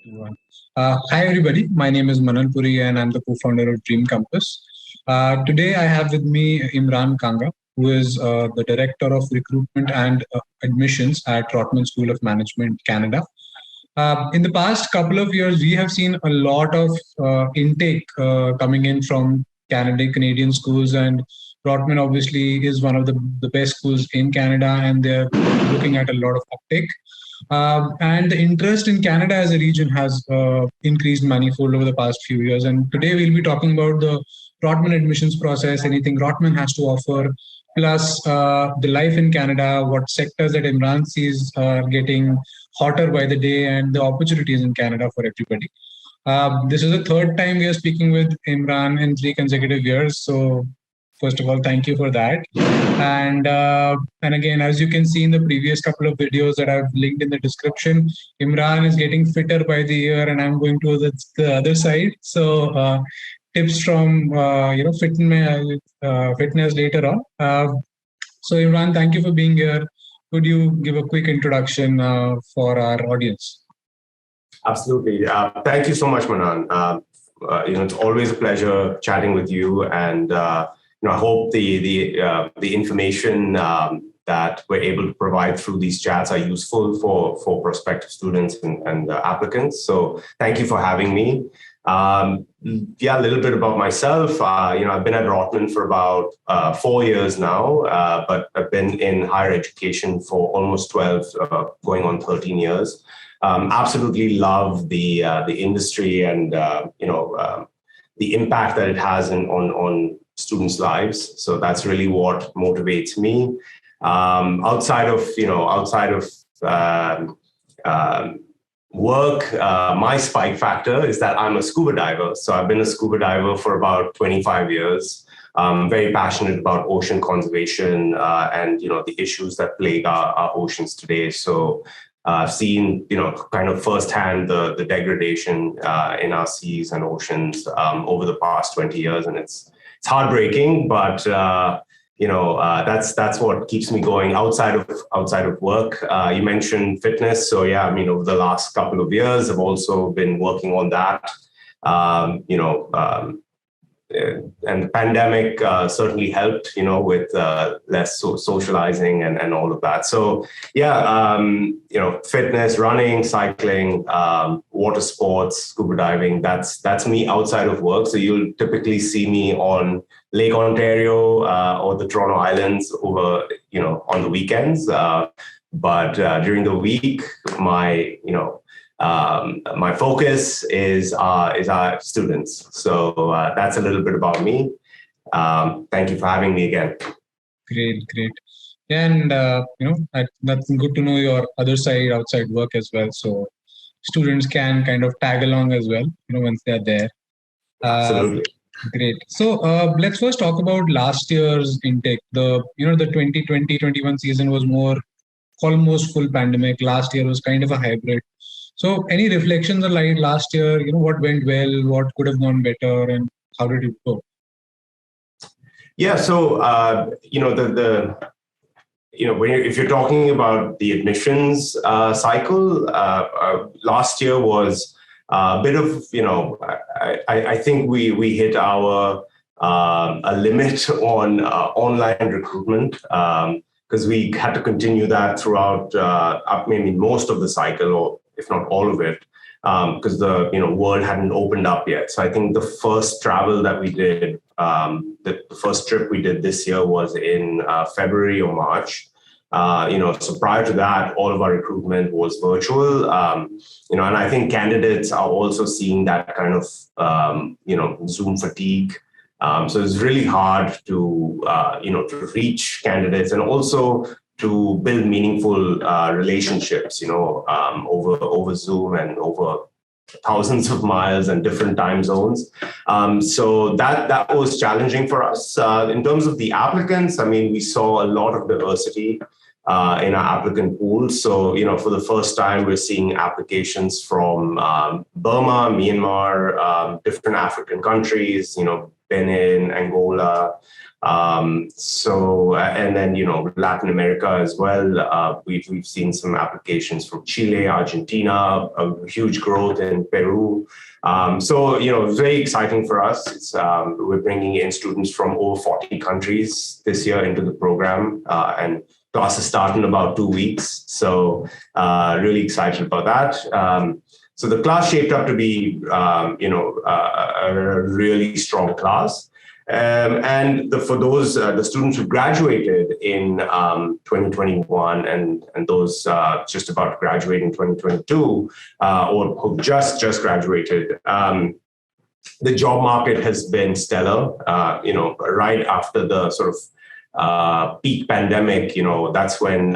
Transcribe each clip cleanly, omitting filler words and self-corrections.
Everyone. Hi, everybody. My name is Manan Puri, and I'm the co-founder of Dream Compass. Today, I have with me Imran Kanga, who is the director of recruitment and admissions at Rotman School of Management, Canada. In the past couple of years, we have seen a lot of intake coming in from Canadian schools, and Rotman obviously is one of the best schools in Canada, and they're looking at a lot of uptake. And the interest in Canada as a region has increased manifold over the past few years. And today we'll be talking about the Rotman admissions process, anything Rotman has to offer, plus the life in Canada, what sectors that Imran sees are getting hotter by the day, and the opportunities in Canada for everybody. This is the third time we are speaking with Imran in 3 consecutive years. So first of all, thank you for that. And again, as you can see in the previous couple of videos that I've linked in the description, Imran is getting fitter by the year, and I'm going to the other side. So tips from fitness later on. So Imran, thank you for being here. Could you give a quick introduction for our audience? Absolutely. Thank you so much, Manan. It's always a pleasure chatting with you, and I hope the information that we're able to provide through these chats are useful for prospective students and applicants. So thank you for having me. A little bit about myself. I've been at Rotman for about 4 years now, but I've been in higher education for almost 12, going on 13 years. Absolutely love the industry and the impact that it has on students' lives. So that's really what motivates me. Outside of work, my spike factor is that I'm a scuba diver. So I've been a scuba diver for about 25 years. Very passionate about ocean conservation and the issues that plague our oceans today. So I've seen kind of firsthand the degradation in our seas and oceans over the past 20 years, and it's heartbreaking, but that's what keeps me going outside of work. You mentioned fitness, so over the last couple of years, I've also been working on that. And the pandemic certainly helped, with less socializing and all of that. So fitness, running, cycling, water sports, scuba diving, that's me outside of work. So you'll typically see me on Lake Ontario or the Toronto Islands over, on the weekends. But during the week, my focus is our students. So that's a little bit about me. Thank you for having me again. Great. And that's good to know your other side outside work as well. So students can kind of tag along as well, once they're there. Absolutely. Great. So let's first talk about last year's intake. The 2020-21 season was almost full pandemic. Last year was kind of a hybrid. So any reflections on last year, what went well, what could have gone better, and how did it go? Yeah, so, if you're talking about the admissions cycle, last year was a bit of, I think we hit a limit on online recruitment because we had to continue that throughout maybe most of the cycle, or if not all of it, because the world hadn't opened up yet. So I think the first travel that we did, the first trip we did this year was in February or March. So prior to that, all of our recruitment was virtual. And I think candidates are also seeing that kind of Zoom fatigue. So it's really hard to reach candidates and also to build meaningful relationships, over Zoom and over thousands of miles and different time zones. So that was challenging for us. In terms of the applicants, we saw a lot of diversity in our applicant pool. So, for the first time, we're seeing applications from Burma, Myanmar, different African countries, Benin, Angola. And then, Latin America as well. We've seen some applications from Chile, Argentina, a huge growth in Peru. Very exciting for us. We're bringing in students from over 40 countries this year into the program, and classes start in about 2 weeks. So really excited about that. So the class shaped up to be, a really strong class. For those, the students who graduated in 2021 and those just about to graduate in 2022 or who just graduated, the job market has been stellar. Right after the sort of peak pandemic, that's when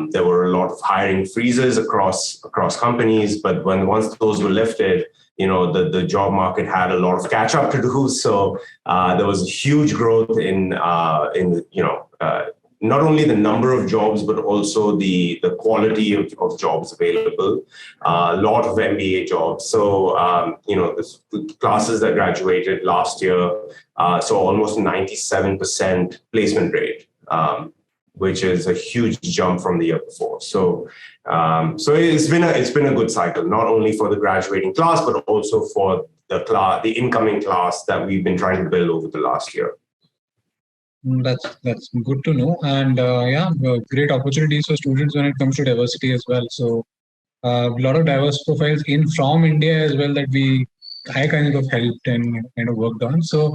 there were a lot of hiring freezes across companies. But once those were lifted, the job market had a lot of catch up to do. So there was a huge growth in not only the number of jobs, but also the quality of jobs available. A lot of MBA jobs. So, the classes that graduated last year saw almost 97% placement rate, which is a huge jump from the year before. So it's been a good cycle, not only for the graduating class, but also for the incoming class that we've been trying to build over the last year. That's good to know, and great opportunities for students when it comes to diversity as well. So a lot of diverse profiles from India as well that I kind of helped and kind of worked on. So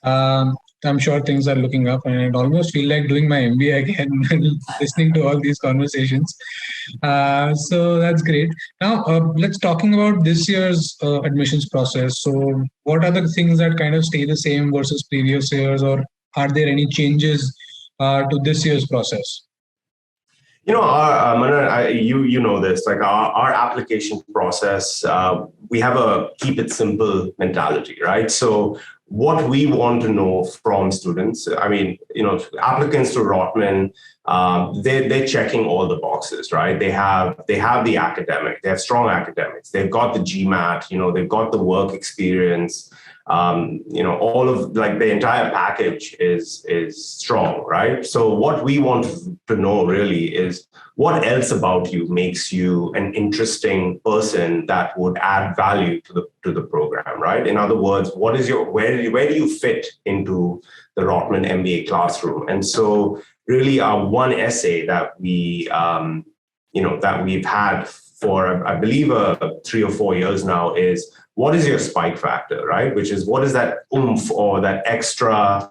I'm sure things are looking up, and I almost feel like doing my MBA again, listening to all these conversations. So that's great. Now let's talking about this year's admissions process. So what are the things that kind of stay the same versus previous years, or are there any changes to this year's process? Manan, you know this, like our application process, we have a keep it simple mentality, right? So what we want to know from students, applicants to Rotman, they're checking all the boxes, right? They have the academic, they have strong academics, they've got the GMAT, they've got the work experience. All of the entire package is strong, right? So what we want to know really is what else about you makes you an interesting person that would add value to the program, right? In other words, where do you fit into the Rotman MBA classroom? And so really our one essay that we've had for, I believe, 3 or 4 years now is, what is your spike factor, right? Which is, what is that oomph or that extra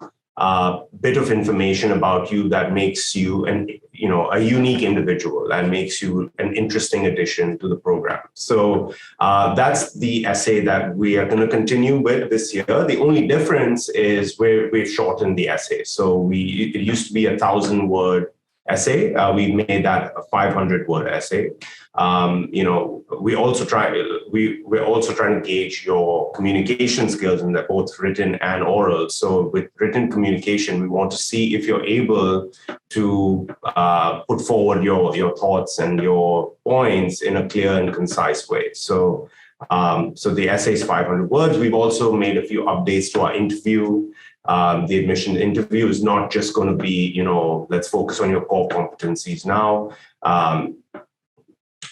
bit of information about you that makes you a unique individual and makes you an interesting addition to the program. So that's the essay that we are going to continue with this year. The only difference is we've shortened the essay. So it used to be 1,000-word essay. We made that a 500-word essay. We're also trying to gauge your communication skills in both written and oral. So with written communication, we want to see if you're able to put forward your thoughts and your points in a clear and concise way. So the essay is 500 words. We've also made a few updates to our interview. The admission interview is not just going to be, let's focus on your core competencies now.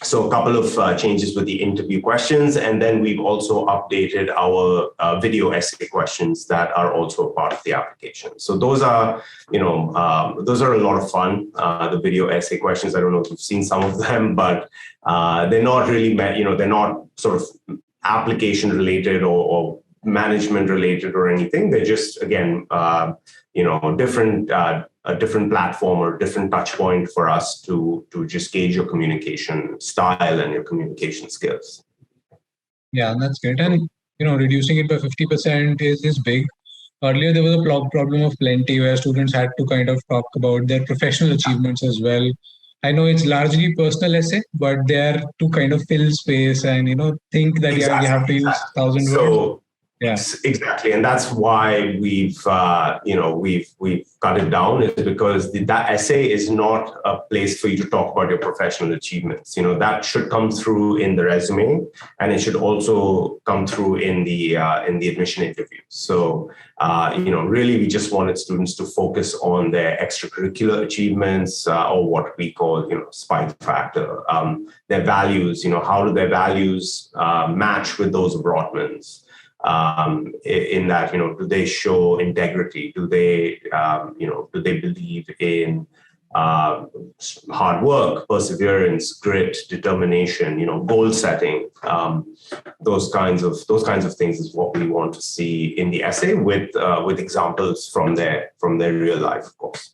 So a couple of changes with the interview questions, and then we've also updated our video essay questions that are also a part of the application. So those are a lot of fun. The video essay questions, I don't know if you've seen some of them, but they're not really, they're not sort of application related or management related or anything. They're just, again, a different platform or different touch point for us to just gauge your communication style and your communication skills. Yeah, that's great. And, reducing it by 50% is big. Earlier, there was a problem of plenty where students had to kind of talk about their professional achievements as well. I know it's largely personal essay, but they are to kind of fill space and, think that Exactly. you have to use 1,000 words. Yeah. Exactly, and that's why we've cut it down, is because that essay is not a place for you to talk about your professional achievements. That should come through in the resume, and it should also come through in the admission interview. So really, we just wanted students to focus on their extracurricular achievements, or what we call spike factor, their values. How do their values match with those of Rotman's? In that, do they show integrity? Do they believe in hard work, perseverance, grit, determination, goal setting? Those kinds of things is what we want to see in the essay, with examples from their real life, of course.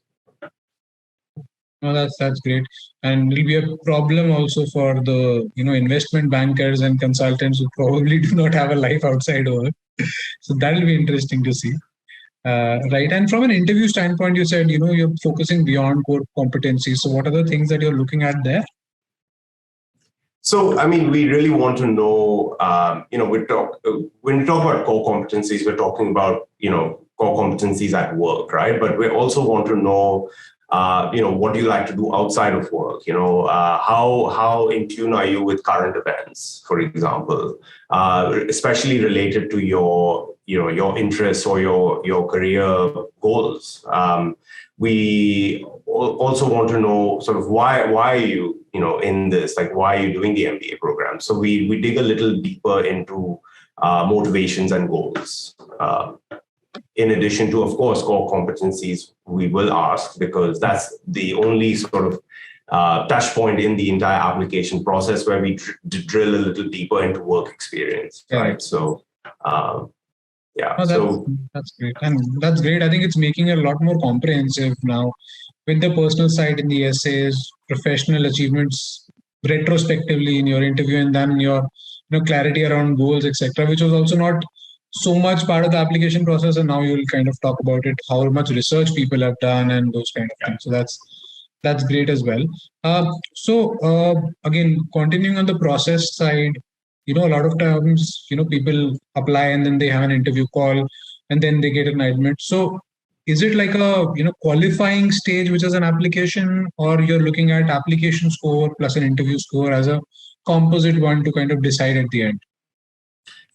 No, that's great, and it'll be a problem also for the investment bankers and consultants who probably do not have a life outside work. So that'll be interesting to see. Right, and from an interview standpoint, you said you're focusing beyond core competencies. So what are the things that you're looking at there? So, we really want to know. When we talk about core competencies, we're talking about core competencies at work, right? But we also want to know. What do you like to do outside of work? How in tune are you with current events, for example, especially related to your interests or your career goals. We also want to know sort of why are you in this, like why are you doing the MBA program? So we dig a little deeper into motivations and goals. In addition to, of course, core competencies, we will ask, because that's the only sort of touch point in the entire application process where we drill a little deeper into work experience, right? So, that's great. And that's great. I think it's making it a lot more comprehensive now, with the personal side in the essays, professional achievements retrospectively in your interview, and then your clarity around goals, etc., which was also not so much part of the application process, and now you'll kind of talk about it, how much research people have done and those kind of things. So that's great as well. Again, continuing on the process side, a lot of times, people apply and then they have an interview call and then they get an admit. So is it like a qualifying stage, which is an application, or you're looking at application score plus an interview score as a composite one to kind of decide at the end?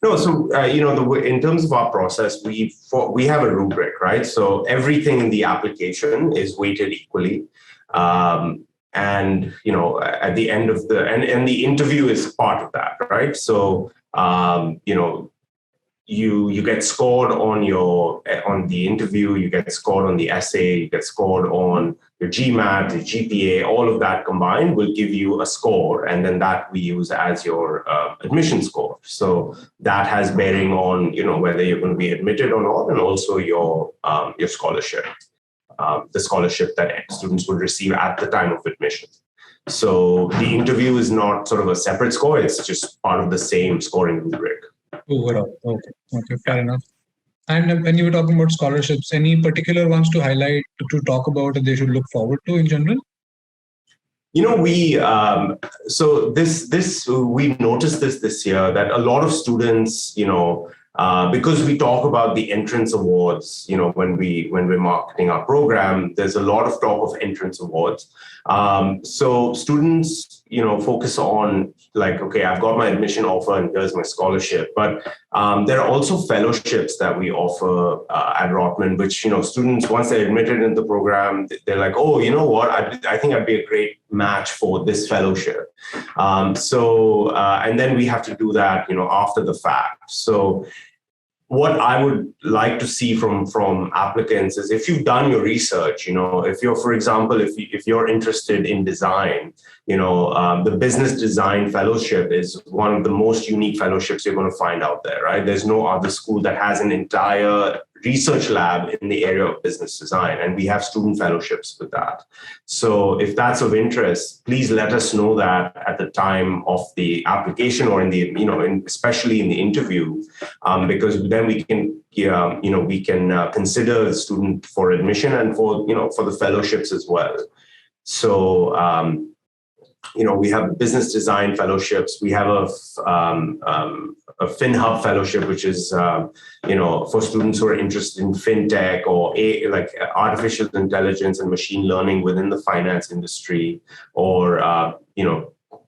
No, so in terms of our process, we have a rubric, right? So everything in the application is weighted equally, and at the end of and the interview is part of that, right? So you get scored on the interview, you get scored on the essay, you get scored on your GMAT, your GPA, all of that combined will give you a score, and then that we use as your admission score. So that has bearing on whether you're going to be admitted or not, and also your scholarship, the scholarship that students would receive at the time of admission. So the interview is not sort of a separate score; it's just part of the same scoring rubric. Overall, okay, fair enough. And when you were talking about scholarships, any particular ones to highlight, to talk about, that they should look forward to in general? We noticed this year, that a lot of students, because we talk about the entrance awards, when we're marketing our program, there's a lot of talk of entrance awards. So students, focus on like, okay, I've got my admission offer and here's my scholarship. But there are also fellowships that we offer at Rotman, which, students, once they're admitted into the program, they're like, oh, you know what, I think I'd be a great match for this fellowship. And then we have to do that, after the fact. So what I would like to see from applicants is, if you've done your research, if you're, for example, if you're interested in design, the business design fellowship is one of the most unique fellowships you're going to find out there, right? There's no other school that has an entire research lab in the area of business design, and we have student fellowships with that. So if that's of interest, please let us know that at the time of the application, or in the, especially in the interview, because then we can, consider the student for admission and for the fellowships as well. So, we have business design fellowships. We have a FinHub fellowship, which is, for students who are interested in fintech or like artificial intelligence and machine learning within the finance industry, or,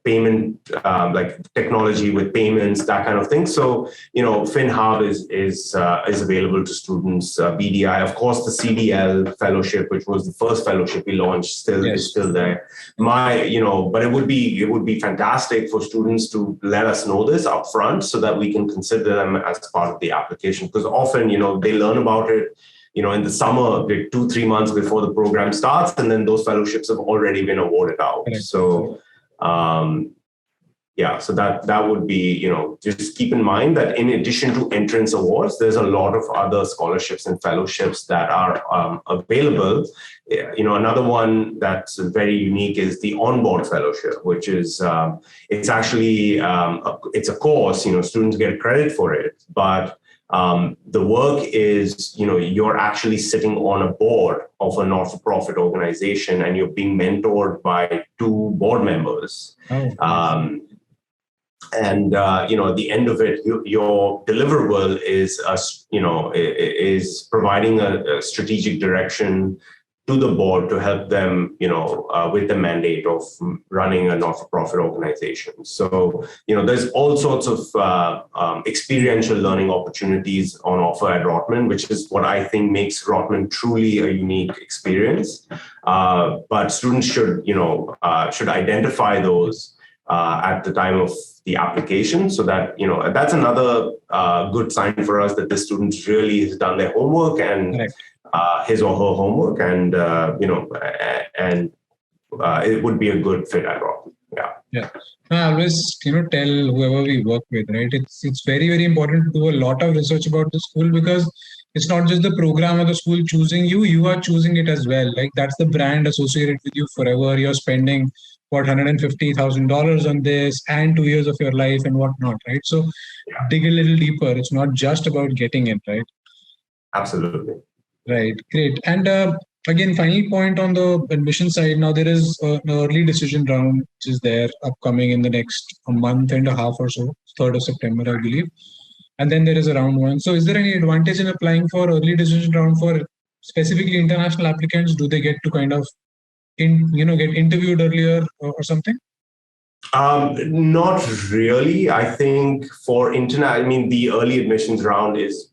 payment, like technology with payments, that kind of thing. So, FinHub is available to students. BDI, of course, the CDL fellowship, which was the first fellowship we launched, is still there. But it would be fantastic for students to let us know this upfront so that we can consider them as part of the application. Because often, they learn about it, in the summer, 2-3 months before the program starts, and then those fellowships have already been awarded out. Correct. So. So that would be, just keep in mind that in addition to entrance awards, there's a lot of other scholarships and fellowships that are available. Another one that's very unique is the onboard fellowship, which is, it's actually, it's a course, students get credit for it, but the work is, you're actually sitting on a board of a not-for-profit organization, and you're being mentored by 2 board members. Oh. At the end of it, your deliverable is, is providing a strategic direction to the board to help them, with the mandate of running a not-for-profit organization. So, there's all sorts of experiential learning opportunities on offer at Rotman, which is what I think makes Rotman truly a unique experience. But students should identify those at the time of the application, so that, that's another good sign for us that the student really has done their homework and his or her homework, and it would be a good fit at Rotman. Yeah. I always, tell whoever we work with, right? It's very, very important to do a lot of research about the school, because it's not just the program or the school choosing you, you are choosing it as well. Like, that's the brand associated with you forever. You're spending $150,000 on this and 2 years of your life and whatnot, right? So dig a little deeper. It's not just about getting it, right? Absolutely. Right. Great. And again, final point on the admission side. Now, there is an early decision round, which is there upcoming in the next month and a half or so, 3rd of September, I believe. And then there is a round 1. So is there any advantage in applying for early decision round for specifically international applicants? Do they get to kind of get interviewed earlier or something? Not really. I think for the early admissions round is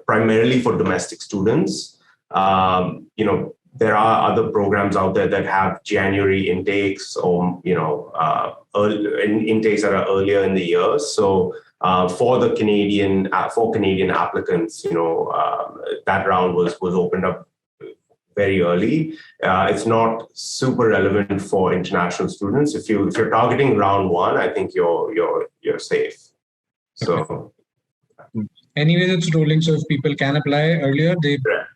primarily for domestic students. There are other programs out there that have January intakes, or intakes that are earlier in the year. So for Canadian applicants, that round was opened up very early. It's not super relevant for international students. If you're targeting round 1, I think you're safe. So. Anyways, it's rolling. So if people can apply earlier,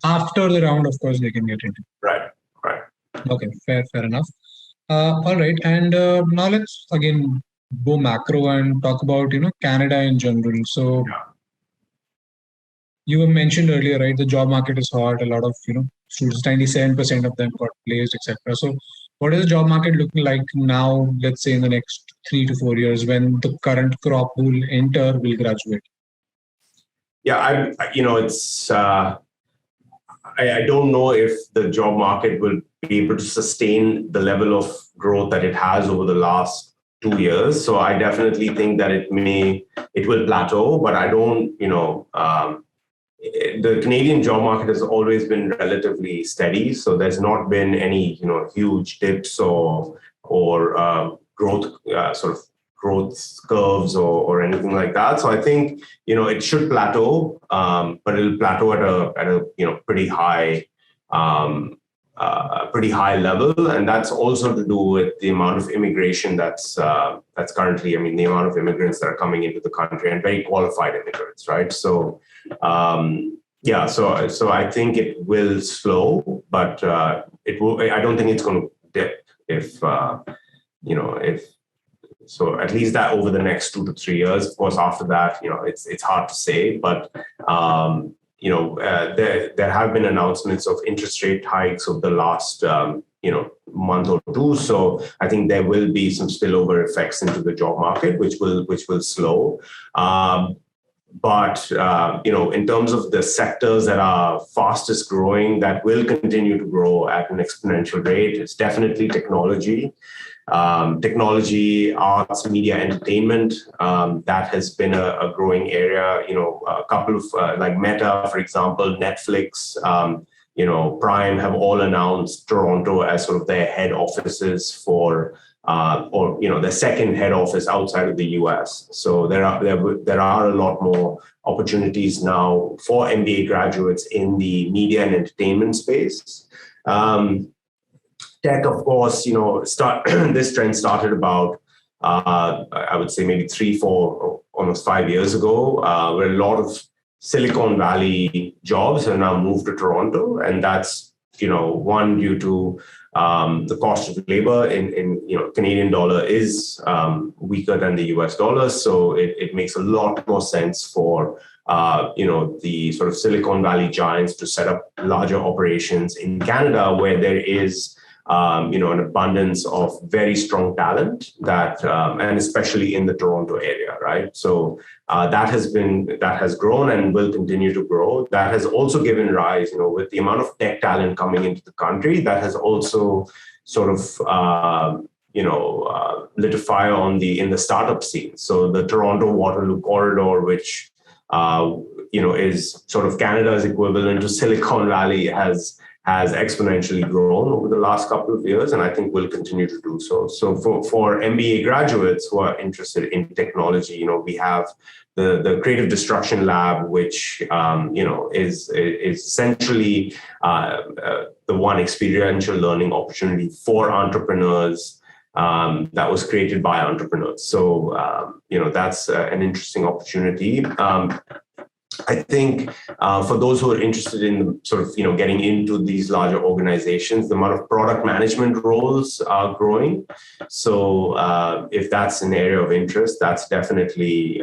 after the round, of course, they can get into. Right. Okay, fair enough. All right, and now let's again go macro and talk about Canada in general. So you were mentioned earlier, right? The job market is hot. A lot of students, 97% of them got placed, etc. So what is the job market looking like now? Let's say in the next 3 to 4 years, when the current crop will graduate. Yeah, it's. I don't know if the job market will be able to sustain the level of growth that it has over the last 2 years. So I definitely think that it will plateau, but I don't. The Canadian job market has always been relatively steady, so there's not been any huge dips or growth growth curves or anything like that. So I think it should plateau, but it'll plateau at a pretty high level, and that's also to do with the amount of immigration that's currently. the amount of immigrants that are coming into the country, and very qualified immigrants, right? So so I think it will slow, but it will. I don't think it's going to dip if. So at least that over the next 2 to 3 years. Of course, after that, it's hard to say. But there have been announcements of interest rate hikes over the last month or two. So I think there will be some spillover effects into the job market, which will slow. But in terms of the sectors that are fastest growing, that will continue to grow at an exponential rate, it's definitely technology. Technology, arts, media, entertainment, that has been a growing area. A couple of like Meta, for example, Netflix, Prime have all announced Toronto as sort of their head offices for, or the second head office outside of the US. So there are a lot more opportunities now for MBA graduates in the media and entertainment space. Tech, of course, this trend started about, I would say maybe 3, 4, almost 5 years ago, where a lot of Silicon Valley jobs have now moved to Toronto. And that's, one, due to the cost of labor in Canadian dollar is weaker than the US dollar. So it makes a lot more sense for the sort of Silicon Valley giants to set up larger operations in Canada, where there is an abundance of very strong talent that, and especially in the Toronto area, right? So that has grown and will continue to grow. That has also given rise, with the amount of tech talent coming into the country, that has also sort of, lit a fire in the startup scene. So the Toronto Waterloo Corridor, which, is sort of Canada's equivalent to Silicon Valley, has exponentially grown over the last couple of years, and I think will continue to do so. So for MBA graduates who are interested in technology, we have the Creative Destruction Lab, which is essentially the one experiential learning opportunity for entrepreneurs that was created by entrepreneurs. So that's an interesting opportunity. I think for those who are interested in sort of getting into these larger organizations, the amount of product management roles are growing. So if that's an area of interest, that's definitely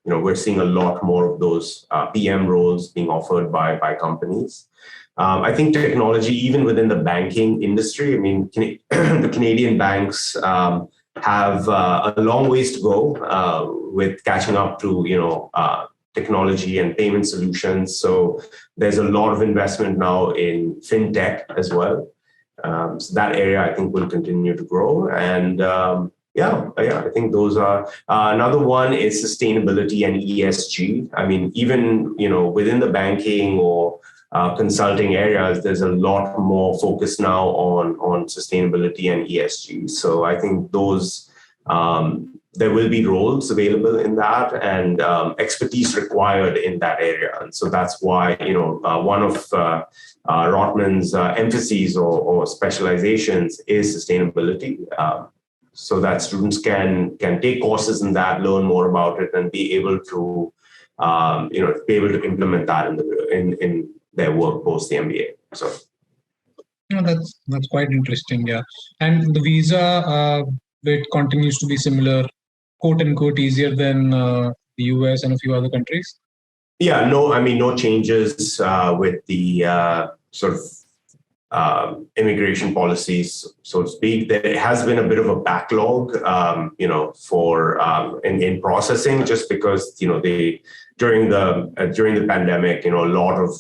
we're seeing a lot more of those PM roles being offered by companies. I think technology, even within the banking industry, I mean, the Canadian banks have a long ways to go with catching up to technology and payment solutions. So there's a lot of investment now in fintech as well. So that area, I think, will continue to grow. And I think those are another one is sustainability and ESG. I mean, even within the banking or consulting areas, there's a lot more focus now on sustainability and ESG. So I think those there will be roles available in that and expertise required in that area. And so that's why, one of Rotman's emphases or specializations is sustainability, so that students can take courses in that, learn more about it, and be able to, implement that in their work post the MBA. So. No, that's quite interesting, yeah. And the visa bit continues to be similar, quote unquote, easier than the US and a few other countries? Yeah, no changes with the sort of immigration policies, so to speak. There has been a bit of a backlog, for in processing, just because during the pandemic, a lot of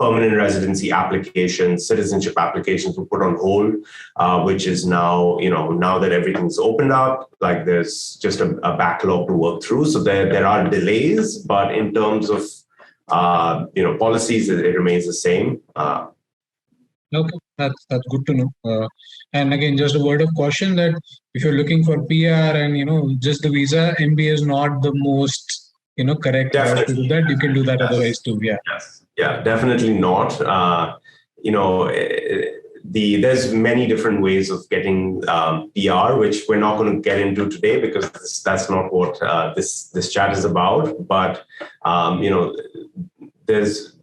permanent residency applications, citizenship applications were put on hold, which is now, now that everything's opened up, like there's just a backlog to work through. So there are delays, but in terms of, policies, it remains the same. Okay, that's good to know. And again, just a word of caution that if you're looking for PR and, just the visa, MBA is not the most, correct route to do that. You can do that otherwise too, yeah. Yes. Yeah, definitely not. There's many different ways of getting PR, which we're not going to get into today because that's not what this chat is about. But there's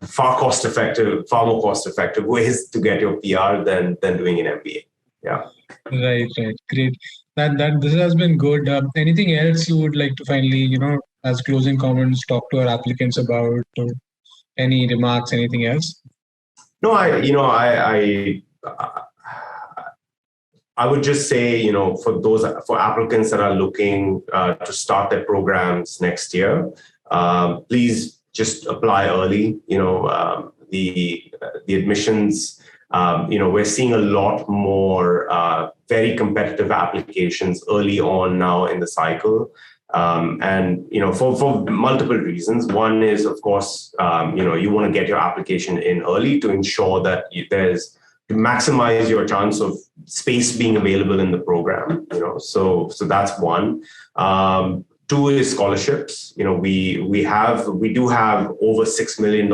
far more cost effective ways to get your PR than doing an MBA. Yeah. Right. Great. That this has been good. Anything else you would like to finally, as closing comments, talk to our applicants about? Any remarks, anything else? No, I would just say, for applicants that are looking to start their programs next year, please just apply early. The admissions, we're seeing a lot more very competitive applications early on now in the cycle. And for multiple reasons. One is, of course, you want to get your application in early to ensure that to maximize your chance of space being available in the program. So that's one. Two is scholarships. We do have over $6 million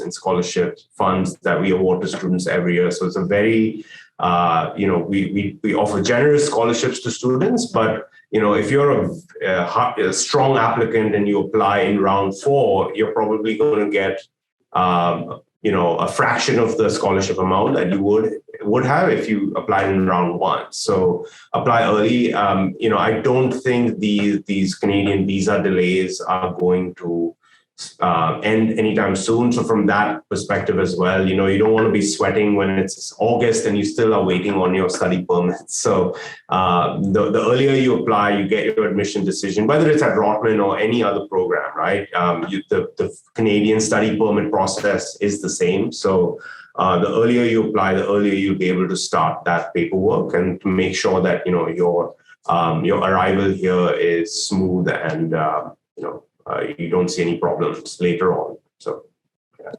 in scholarship funds that we award to students every year. So it's a very we offer generous scholarships to students, but if you're a strong applicant and you apply in round 4, you're probably going to get a fraction of the scholarship amount that you would have if you applied in round 1. So apply early. I don't think these Canadian visa delays are going to end anytime soon. So from that perspective as well, you don't want to be sweating when it's August and you still are waiting on your study permit. So the earlier you apply, you get your admission decision, whether it's at Rotman or any other program, right? The Canadian study permit process is the same. So the earlier you apply, the earlier you'll be able to start that paperwork and to make sure that your arrival here is smooth and you don't see any problems later on. So, yeah.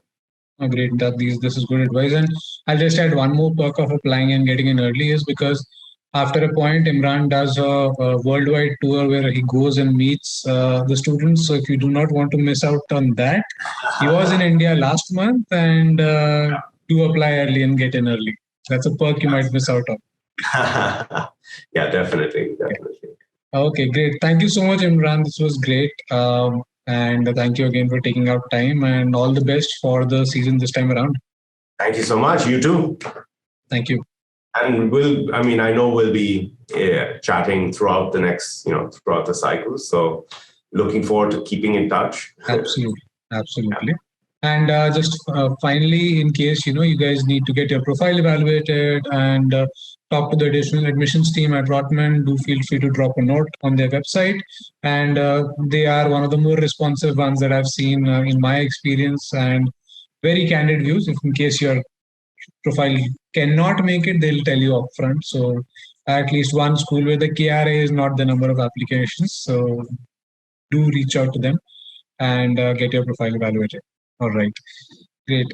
Oh, great. This is good advice. And I'll just add one more perk of applying and getting in early is because after a point, Imran does a worldwide tour where he goes and meets the students. So if you do not want to miss out on that, he was in India last month and do apply early and get in early. That's a perk you might miss out on. Yeah, definitely. Okay, great. Thank you so much, Imran. This was great. And thank you again for taking out time and all the best for the season this time around. Thank you so much. You too. Thank you. And I know we'll be chatting throughout throughout the cycle. So looking forward to keeping in touch. Absolutely. Yeah. And just finally, in case, you guys need to get your profile evaluated and talk to the additional admissions team at Rotman, do feel free to drop a note on their website. And they are one of the more responsive ones that I've seen in my experience, and very candid views. If in case your profile cannot make it, they'll tell you upfront. So at least one school where the KRA is not the number of applications. So do reach out to them and get your profile evaluated. All right, great.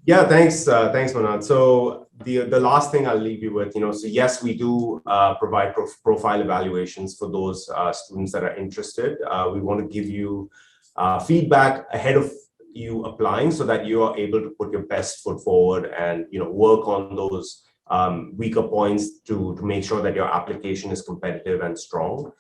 Yeah, thanks, Manat. So the last thing I'll leave you with, so yes, we do provide profile evaluations for those students that are interested. We want to give you feedback ahead of you applying so that you are able to put your best foot forward and work on those weaker points to make sure that your application is competitive and strong.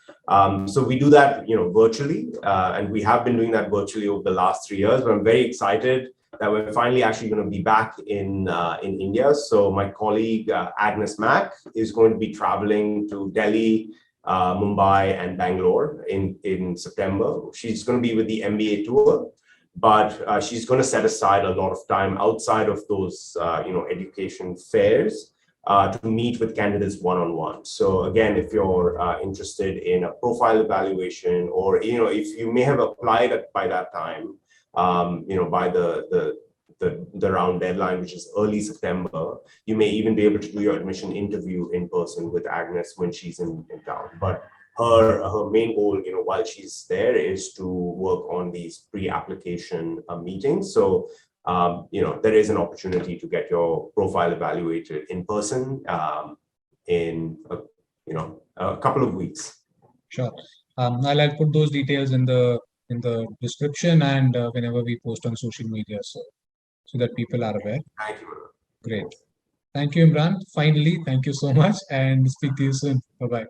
So we do that virtually, and we have been doing that virtually over the last 3 years. But I'm very excited that we're finally actually going to be back in India. So my colleague Agnes Mack is going to be traveling to Delhi, Mumbai, and Bangalore in September. She's going to be with the MBA tour, but she's going to set aside a lot of time outside of those education fairs to meet with candidates one-on-one. So again, if you're interested in a profile evaluation, or if you may have applied by that time, by the round deadline, which is early September, you may even be able to do your admission interview in person with Agnes when she's in town. But her main goal, while she's there, is to work on these pre-application meetings. So, there is an opportunity to get your profile evaluated in person in a couple of weeks. Sure. I'll put those details in the description and whenever we post on social media, so that people are aware. Thank you. Great. Thank you, Imran. Finally, thank you so much, and speak to you soon. Bye-bye.